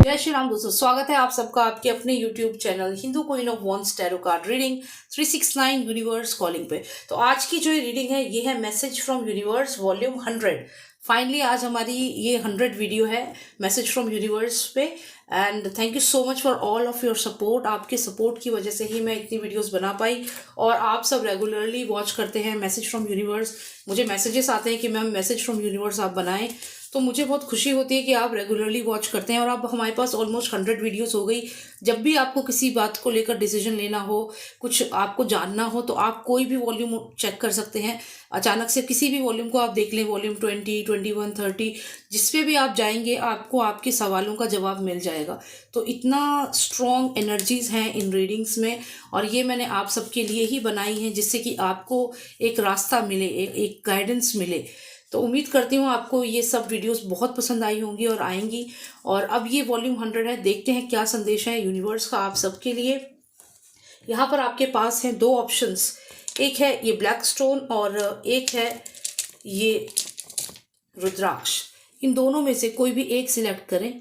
जय श्री राम दोस्तों, स्वागत है आप सबका आपके अपने YouTube channel Hindu queen of wands tarot card reading 369 universe calling पे। तो आज की जो रीडिंग है ये है message from universe volume 100। Finally आज हमारी ये 100 वीडियो है मैसेज फ्रॉम यूनिवर्स पे। And thank you so much for all of your support. आपके सपोर्ट की वजह से ही मैं इतनी वीडियोस बना पाई और आप सब रेगुलरली वॉच करते हैं मैसेज फ्रॉम यूनिवर्स। मुझे मैसेजेस आते हैं कि मैम मैसेज फ्रॉम यूनिवर्स आप बनाएं, तो मुझे बहुत खुशी होती है कि आप रेगुलरली वॉच करते हैं। और अब हमारे पास ऑलमोस्ट 100 वीडियोस हो गई। जब भी आपको किसी बात को लेकर डिसीजन लेना हो, कुछ आपको जानना हो, तो आप कोई भी वॉल्यूम चेक कर सकते हैं। अचानक से किसी भी वॉल्यूम को आप देख लें, वॉल्यूम 20, 21, 30, जिस पे भी आप जाएंगे आपको आपके सवालों का जवाब मिल जाएगा। तो इतना स्ट्रॉन्ग एनर्जीज हैं इन रीडिंग्स में, और ये मैंने आप सबके लिए ही बनाई हैं जिससे कि आपको एक रास्ता मिले, एक गाइडेंस मिले। तो उम्मीद करती हूँ आपको ये सब वीडियोस बहुत पसंद आई होंगी और आएंगी। और अब ये वॉल्यूम 100 है, देखते हैं क्या संदेश है यूनिवर्स का आप सबके लिए। यहाँ पर आपके पास हैं दो ऑप्शंस, एक है ये ब्लैक स्टोन और एक है ये रुद्राक्ष। इन दोनों में से कोई भी एक सिलेक्ट करें।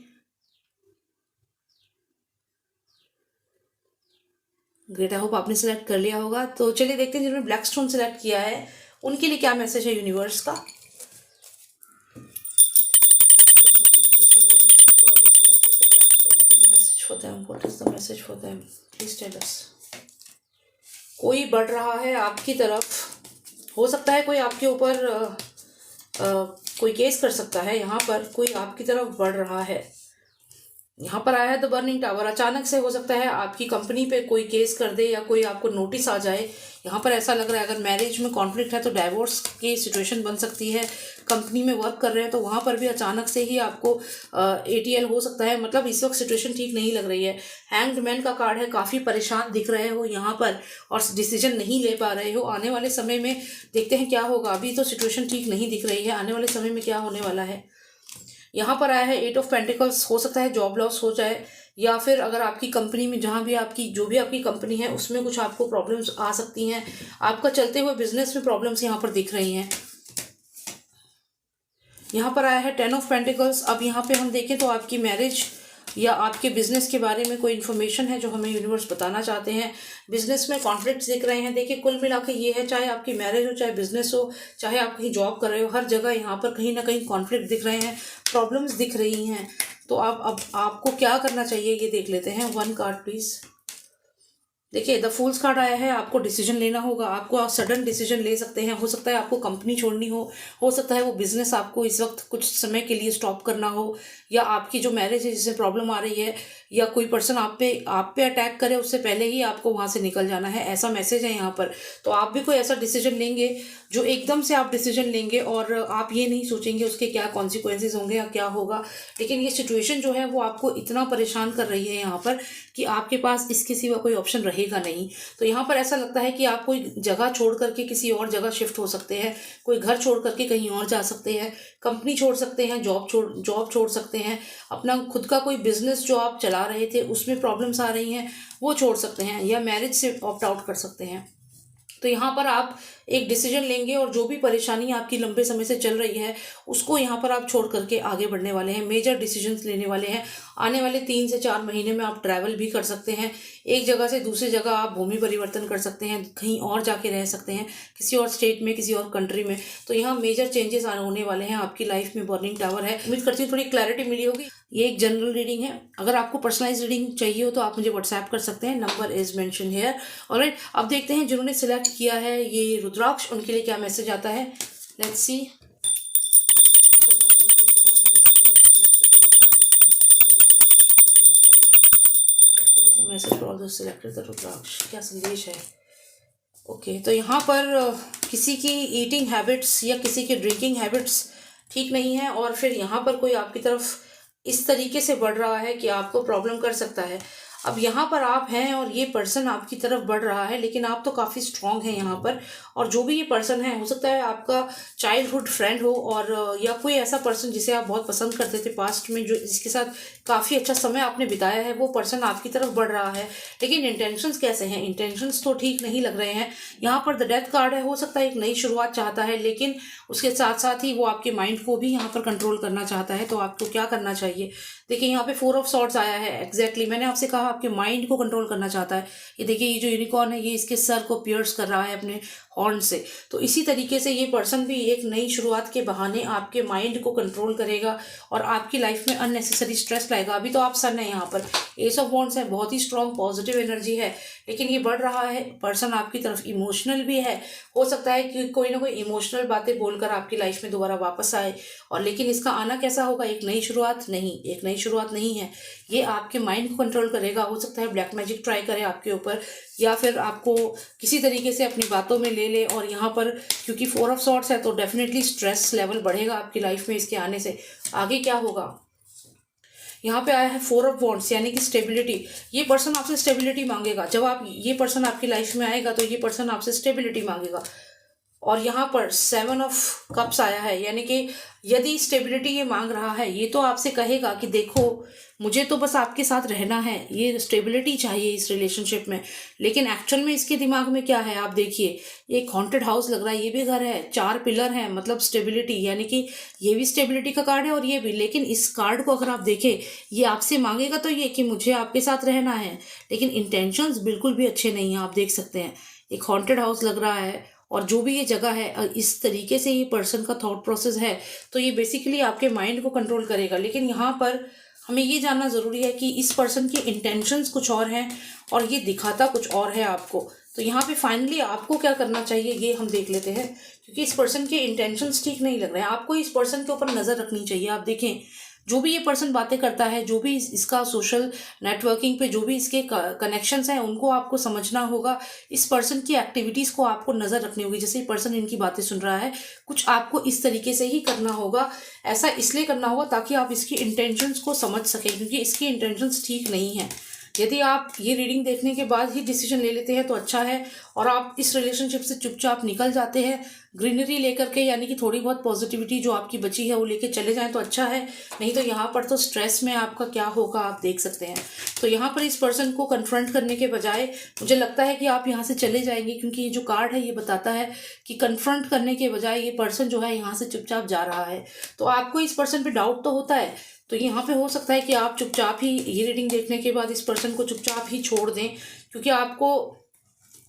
ग्रेट, आई होप आपने सिलेक्ट कर लिया होगा। तो चलिए देखते हैं जिन्होंने ब्लैक स्टोन सिलेक्ट किया है उनके लिए क्या मैसेज है यूनिवर्स का। What is the message for them? Please tell us. कोई बढ़ रहा है आपकी तरफ। हो सकता है कोई आपके ऊपर कोई केस कर सकता है। यहाँ पर कोई आपकी तरफ बढ़ रहा है। यहाँ पर आया है द बर्निंग टावर। अचानक से हो सकता है आपकी कंपनी पे कोई केस कर दे या कोई आपको नोटिस आ जाए। यहाँ पर ऐसा लग रहा है अगर मैरिज में कॉन्फ्लिक्ट है तो डाइवोर्स की सिचुएशन बन सकती है। कंपनी में वर्क कर रहे हैं तो वहाँ पर भी अचानक से ही आपको ATL हो सकता है। मतलब इस वक्त सिचुएशन ठीक नहीं लग रही है। हैंग्ड मैन का कार्ड है, काफ़ी परेशान दिख रहे हो यहाँ पर और डिसीजन नहीं ले पा रहे हो। आने वाले समय में देखते हैं क्या होगा। अभी तो सिचुएशन ठीक नहीं दिख रही है, आने वाले समय में क्या होने वाला है। यहाँ पर आया है 8 ऑफ पेंटिकल्स। हो सकता है जॉब लॉस हो जाए, या फिर अगर आपकी कंपनी में जहाँ भी आपकी जो भी आपकी कंपनी है उसमें कुछ आपको प्रॉब्लम्स आ सकती हैं। आपका चलते हुए बिजनेस में प्रॉब्लम्स यहाँ पर दिख रही हैं। यहाँ पर आया है 10 ऑफ पेंटिकल्स। अब यहाँ पे हम देखें तो आपकी मैरिज या आपके बिजनेस के बारे में कोई इन्फॉर्मेशन है जो हमें यूनिवर्स बताना चाहते हैं। बिजनेस में कॉन्फ्लिक्ट्स दिख रहे हैं। देखिए कुल मिला के ये है, चाहे आपकी मैरिज हो, चाहे बिजनेस हो, चाहे आप कहीं जॉब कर रहे हो, हर जगह यहाँ पर कहीं ना कहीं कॉन्फ्लिक्ट दिख रहे हैं, प्रॉब्लम्स दिख रही हैं। तो अब आपको क्या करना चाहिए ये देख लेते हैं। 1 कार्ड प्लीज। देखिए द फूल्स कार्ड आया है। आपको डिसीजन लेना होगा, आपको सडन डिसीजन ले सकते हैं। हो सकता है आपको कंपनी छोड़नी हो सकता है वो बिजनेस आपको इस वक्त कुछ समय के लिए स्टॉप करना हो, या आपकी जो मैरिज है जिससे प्रॉब्लम आ रही है, या कोई पर्सन आप पे अटैक करे उससे पहले ही आपको वहाँ से निकल जाना है, ऐसा मैसेज है यहाँ पर। तो आप भी कोई ऐसा डिसीजन लेंगे जो एकदम से आप डिसीजन लेंगे और आप ये नहीं सोचेंगे उसके क्या कॉन्सिक्वेंसेज होंगे या क्या होगा। लेकिन ये सिचुएशन जो है वो आपको इतना परेशान कर रही है यहाँ पर कि आपके पास इसके सिवा कोई ऑप्शन रहेगा नहीं। तो यहाँ पर ऐसा लगता है कि आप कोई जगह छोड़ करके किसी और जगह शिफ्ट हो सकते हैं, कोई घर छोड़ करके कहीं और जा सकते हैं, कंपनी छोड़ सकते हैं, जॉब छोड़ सकते हैं, अपना खुद का कोई बिजनेस जो आप चला रहे थे उसमें प्रॉब्लम्स आ रही हैं वो छोड़ सकते हैं, या मैरिज से ऑप्ट आउट कर सकते हैं। तो यहाँ पर आप एक डिसीजन लेंगे और जो भी परेशानी आपकी लंबे समय से चल रही है उसको यहाँ पर आप छोड़ करके आगे बढ़ने वाले हैं, मेजर डिसीजंस लेने वाले हैं। आने वाले 3 से 4 महीने में आप ट्रैवल भी कर सकते हैं, एक जगह से दूसरी जगह आप भूमि परिवर्तन कर सकते हैं, कहीं और जाके रह सकते हैं, किसी और स्टेट में, किसी और कंट्री में। तो यहाँ मेजर चेंजेस होने वाले हैं आपकी लाइफ में। बर्निंग टावर है। उम्मीद करती हूँ थोड़ी क्लैरिटी मिली होगी। ये एक जनरल रीडिंग है। अगर आपको पर्सनलाइज रीडिंग चाहिए हो तो आप मुझे व्हाट्सएप कर सकते हैं, number is mention here. Alright, अब देखते हैं जिन्होंने सिलेक्ट किया है ये रुद्राक्ष उनके लिए क्या मैसेज आता है। Let's see. Message for all those selected the rudraksha, क्या संदेश है। ओके, तो यहाँ पर किसी की ईटिंग हैबिट्स या किसी की ड्रिंकिंग हैबिट्स ठीक नहीं है, और फिर यहाँ पर कोई आपकी तरफ इस तरीके से बढ़ रहा है कि आपको प्रॉब्लम कर सकता है। अब यहाँ पर आप हैं और ये पर्सन आपकी तरफ बढ़ रहा है, लेकिन आप तो काफ़ी स्ट्रांग हैं यहाँ पर। और जो भी ये पर्सन है, हो सकता है आपका चाइल्डहुड फ्रेंड हो, और या कोई ऐसा पर्सन जिसे आप बहुत पसंद करते थे पास्ट में, जो जिसके साथ काफ़ी अच्छा समय आपने बिताया है, वो पर्सन आपकी तरफ बढ़ रहा है। लेकिन इंटेंशंस कैसे हैं? इंटेंशंस तो ठीक नहीं लग रहे हैं। यहाँ पर द डेथ कार्ड है। हो सकता है एक नई शुरुआत चाहता है, लेकिन उसके साथ साथ ही वो आपके माइंड को भी यहाँ पर कंट्रोल करना चाहता है। तो आपको क्या करना चाहिए, देखिए यहाँ पे 4 ऑफ सॉर्ड्स आया है। एग्जैक्टली मैंने आपसे कहा आपके माइंड को कंट्रोल करना चाहता है। ये देखिए ये जो यूनिकॉर्न है ये इसके सर को पियर्स कर रहा है अपने हॉर्न से। तो इसी तरीके से ये पर्सन भी एक नई शुरुआत के बहाने आपके माइंड को कंट्रोल करेगा और आपकी लाइफ में अननेसेसरी स्ट्रेस लाएगा। अभी तो आप सन है यहाँ पर, एस ऑफ वॉन्ड्स है, बहुत ही स्ट्रॉन्ग पॉजिटिव एनर्जी है, लेकिन ये बढ़ रहा है। पर्सन आपकी तरफ इमोशनल भी है, हो सकता है कि कोई ना कोई इमोशनल बातें बोलकर आपकी लाइफ में दोबारा वापस आए। और लेकिन इसका आना कैसा होगा, एक नई शुरुआत नहीं, एक नई शुरुआत नहीं है, ये आपके माइंड को कंट्रोल करेगा। हो सकता है ब्लैक मैजिक ट्राई करे आपके ऊपर, या फिर आपको किसी तरीके से अपनी बातों में ले ले। और यहाँ पर क्योंकि 4 ऑफ सॉर्ड्स है तो डेफिनेटली स्ट्रेस लेवल बढ़ेगा आपकी लाइफ में इसके आने से। आगे क्या होगा, यहाँ पे आया है 4 ऑफ वॉन्ड्स यानी कि स्टेबिलिटी। ये पर्सन आपसे स्टेबिलिटी मांगेगा। जब आप ये पर्सन आपकी लाइफ में आएगा तो ये पर्सन आपसे स्टेबिलिटी मांगेगा। और यहाँ पर 7 ऑफ कप्स आया है, यानी कि यदि स्टेबिलिटी ये मांग रहा है, ये तो आपसे कहेगा कि देखो मुझे तो बस आपके साथ रहना है, ये स्टेबिलिटी चाहिए इस रिलेशनशिप में। लेकिन एक्चुअल में इसके दिमाग में क्या है, आप देखिए एक हॉन्टेड हाउस लग रहा है, ये भी घर है, 4 पिलर हैं, मतलब स्टेबिलिटी, यानी कि ये भी स्टेबिलिटी का कार्ड है और ये भी। लेकिन इस कार्ड को अगर आप देखें, ये आपसे मांगेगा तो ये कि मुझे आपके साथ रहना है, लेकिन इंटेंशंस बिल्कुल भी अच्छे नहीं हैं। आप देख सकते हैं एक हॉन्टेड हाउस लग रहा है, और जो भी ये जगह है इस तरीके से ये पर्सन का थॉट प्रोसेस है, तो ये बेसिकली आपके माइंड को कंट्रोल करेगा। लेकिन यहाँ पर हमें ये जानना ज़रूरी है कि इस पर्सन की इंटेंशंस कुछ और हैं और ये दिखाता कुछ और है आपको। तो यहाँ पे फाइनली आपको क्या करना चाहिए ये हम देख लेते हैं, क्योंकि इस पर्सन के इंटेंशंस ठीक नहीं लग रहे हैं। आपको इस पर्सन के ऊपर नज़र रखनी चाहिए। आप देखें जो भी ये पर्सन बातें करता है, जो भी इसका सोशल नेटवर्किंग पे जो भी इसके कनेक्शंस हैं, उनको आपको समझना होगा। इस पर्सन की एक्टिविटीज़ को आपको नज़र रखनी होगी। जैसे पर्सन इनकी बातें सुन रहा है, कुछ आपको इस तरीके से ही करना होगा। ऐसा इसलिए करना होगा ताकि आप इसकी इंटेंशंस को समझ सकें, क्योंकि इसकी इंटेंशंस ठीक नहीं है। यदि आप ये रीडिंग देखने के बाद ही डिसीजन ले लेते हैं तो अच्छा है, और आप इस रिलेशनशिप से चुपचाप निकल जाते हैं ग्रीनरी लेकर के, यानी कि थोड़ी बहुत पॉजिटिविटी जो आपकी बची है वो लेके चले जाएं तो अच्छा है। नहीं तो यहाँ पर तो स्ट्रेस में आपका क्या होगा आप देख सकते हैं। तो यहाँ पर इस पर्सन को कन्फ्रंट करने के बजाय मुझे लगता है कि आप यहाँ से चले जाएंगे, क्योंकि ये जो कार्ड है ये बताता है कि कन्फ्रंट करने के बजाय ये पर्सन जो है यहाँ से चुपचाप जा रहा है। तो आपको इस पर्सन पर डाउट तो होता है, तो यहाँ पे हो सकता है कि आप चुपचाप ही ये रीडिंग देखने के बाद इस पर्सन को चुपचाप ही छोड़ दें, क्योंकि आपको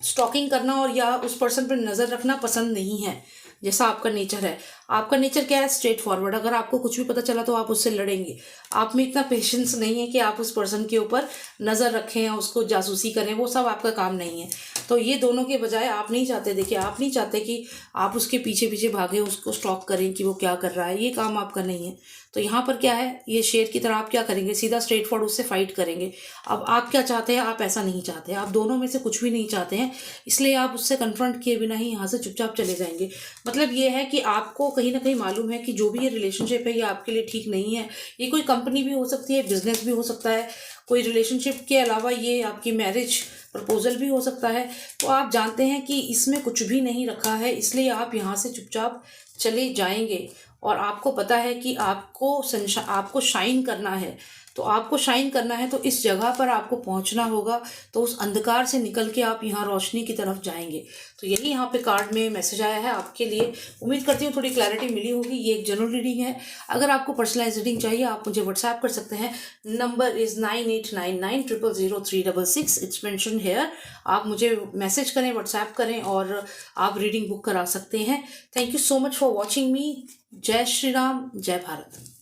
स्टॉकिंग करना और या उस पर्सन पर नज़र रखना पसंद नहीं है, जैसा आपका नेचर है। आपका नेचर क्या है, स्ट्रेट फॉरवर्ड। अगर आपको कुछ भी पता चला तो आप उससे लड़ेंगे। आप में इतना पेशेंस नहीं है कि आप उस पर्सन के ऊपर नज़र रखें या उसको जासूसी करें, वो सब आपका काम नहीं है। तो ये दोनों के बजाय आप नहीं चाहते, देखिए आप नहीं चाहते कि आप उसके पीछे पीछे भागे, उसको स्टॉक करें कि वो क्या कर रहा है, ये काम आपका नहीं है। तो यहाँ पर क्या है, ये शेर की तरह आप क्या करेंगे, सीधा स्ट्रेट फॉरवर्ड उससे फाइट करेंगे। अब आप क्या चाहते हैं, आप ऐसा नहीं चाहते, आप दोनों में से कुछ भी नहीं चाहते हैं, इसलिए आप उससे कन्फ्रंट किए बिना ही यहाँ से चुपचाप चले जाएंगे। मतलब ये है कि आपको कहीं ना कहीं मालूम है कि जो भी ये रिलेशनशिप है ये आपके लिए ठीक नहीं है। ये कोई कंपनी भी हो सकती है, बिजनेस भी हो सकता है, कोई रिलेशनशिप के अलावा ये आपकी मैरिज प्रपोजल भी हो सकता है। तो आप जानते हैं कि इसमें कुछ भी नहीं रखा है, इसलिए आप यहाँ से चुपचाप चले जाएंगे। और आपको पता है कि आपको शाइन करना है, तो आपको शाइन करना है तो इस जगह पर आपको पहुंचना होगा। तो उस अंधकार से निकल के आप यहाँ रोशनी की तरफ जाएंगे। तो यही यहाँ पे कार्ड में मैसेज आया है आपके लिए। उम्मीद करती हूँ थोड़ी क्लैरिटी मिली होगी। ये एक जनरल रीडिंग है। अगर आपको पर्सनलाइज रीडिंग चाहिए आप मुझे व्हाट्सएप कर सकते हैं। Number is 9899000366। It's mention here. आप मुझे मैसेज करें, व्हाट्सएप करें और आप रीडिंग बुक करा सकते हैं। Thank you so much for watching मी। जय श्री राम, जय भारत।